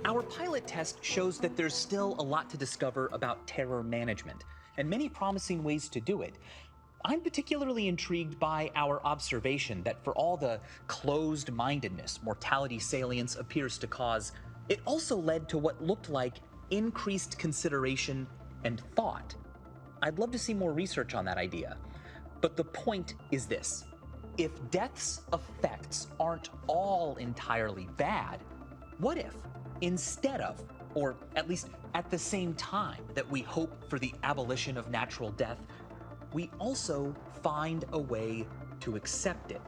Our pilot test shows that there's still a lot to discover about terror management, and many promising ways to do it. I'm particularly intrigued by our observation that for all the closed-mindedness mortality salience appears to cause, it also led to what looked like increased consideration and thought. I'd love to see more research on that idea. But the point is this: if death's effects aren't all entirely bad, what if, instead of, or at least at the same time that we hope for the abolition of natural death, we also find a way to accept it?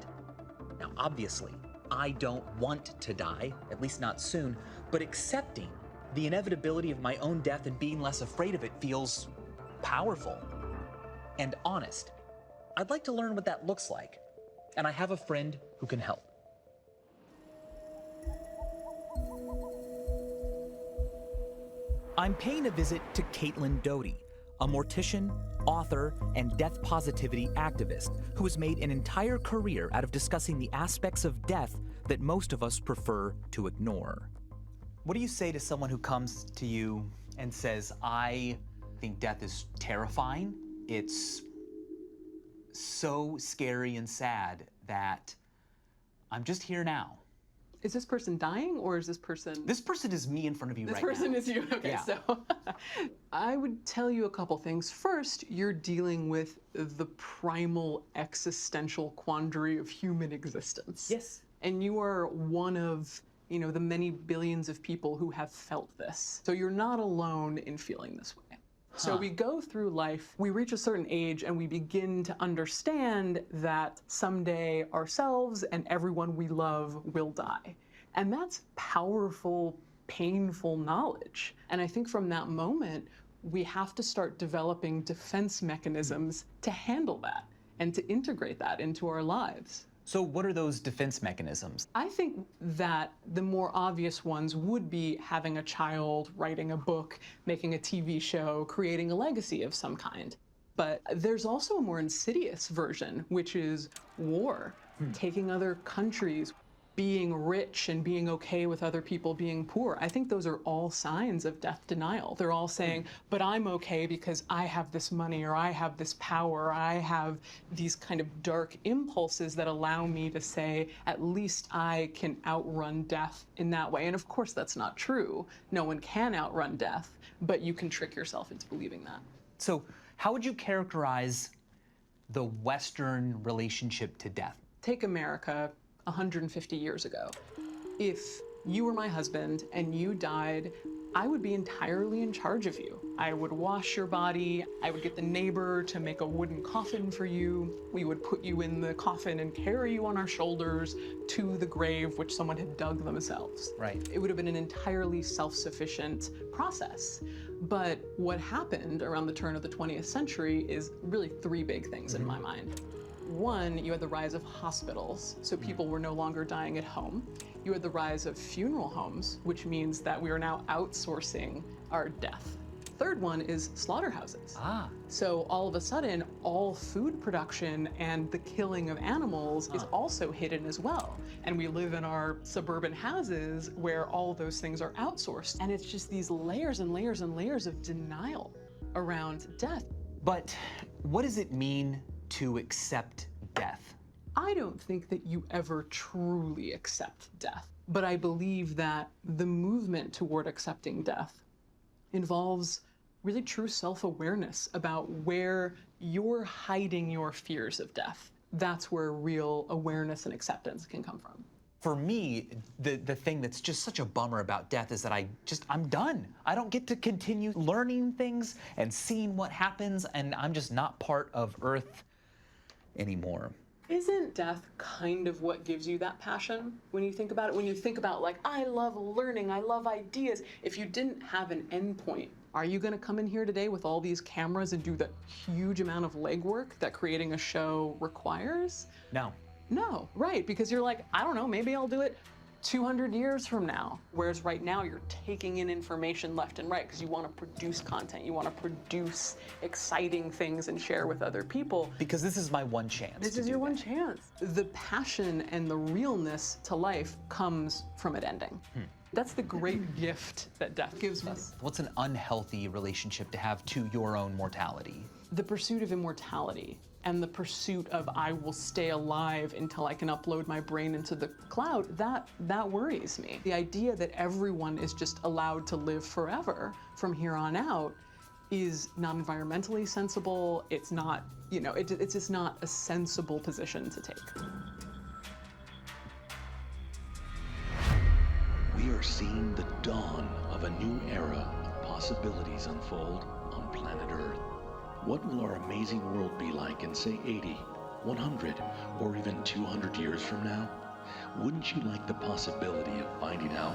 Now, obviously, I don't want to die, at least not soon, but accepting the inevitability of my own death and being less afraid of it feels powerful and honest. I'd like to learn what that looks like, and I have a friend who can help. I'm paying a visit to Caitlin Doty, a mortician, author, and death positivity activist who has made an entire career out of discussing the aspects of death that most of us prefer to ignore. What do you say to someone who comes to you and says, I think death is terrifying, it's so scary and sad that I'm just here now? Is this person dying, or is this person... This person is me in front of you right now. This person is you, okay, Yeah. So I would tell you a couple things. First, you're dealing with the primal existential quandary of human existence. Yes. And you are one of, the many billions of people who have felt this. So you're not alone in feeling this way. So we go through life, we reach a certain age, and we begin to understand that someday ourselves and everyone we love will die. And that's powerful, painful knowledge. And I think from that moment, we have to start developing defense mechanisms to handle that and to integrate that into our lives. So what are those defense mechanisms? I think that the more obvious ones would be having a child, writing a book, making a TV show, creating a legacy of some kind. But there's also a more insidious version, which is war, taking other countries, being rich and being okay with other people being poor. I think those are all signs of death denial. They're all saying, but I'm okay because I have this money, or I have this power, or I have these kind of dark impulses that allow me to say, at least I can outrun death in that way. And of course, that's not true. No one can outrun death, but you can trick yourself into believing that. So how would you characterize the Western relationship to death? Take America 150 years ago. If you were my husband and you died, I would be entirely in charge of you. I would wash your body. I would get the neighbor to make a wooden coffin for you. We would put you in the coffin and carry you on our shoulders to the grave which someone had dug themselves. Right. It would have been an entirely self-sufficient process. But what happened around the turn of the 20th century is really three big things in my mind. One, you had the rise of hospitals, so people were no longer dying at home. You had the rise of funeral homes, which means that we are now outsourcing our death. Third one is slaughterhouses. So all of a sudden, all food production and the killing of animals is also hidden as well. And we live in our suburban houses where all those things are outsourced. And it's just these layers and layers and layers of denial around death. But what does it mean to accept death? I don't think that you ever truly accept death, but I believe that the movement toward accepting death involves really true self-awareness about where you're hiding your fears of death. That's where real awareness and acceptance can come from. For me, the thing that's just such a bummer about death is that I'm done. I don't get to continue learning things and seeing what happens, and I'm just not part of Earth anymore. Isn't death kind of what gives you that passion when you think about it? When you think about, like, I love learning, I love ideas. If you didn't have an endpoint, are you going to come in here today with all these cameras and do the huge amount of legwork that creating a show requires? No. No, right, because you're like, I don't know, maybe I'll do it 200 years from now. Whereas right now you're taking in information left and right because you want to produce content, you want to produce exciting things and share with other people. Because this is my one chance. This is your one chance. The passion and the realness to life comes from it ending. That's the great gift that death gives us. What's an unhealthy relationship to have to your own mortality? The pursuit of immortality and the pursuit of I will stay alive until I can upload my brain into the cloud, that worries me. The idea that everyone is just allowed to live forever from here on out is not environmentally sensible. It's not, it's just not a sensible position to take. We are seeing the dawn of a new era of possibilities unfold on planet Earth. What will our amazing world be like in, say, 80, 100, or even 200 years from now? Wouldn't you like the possibility of finding out?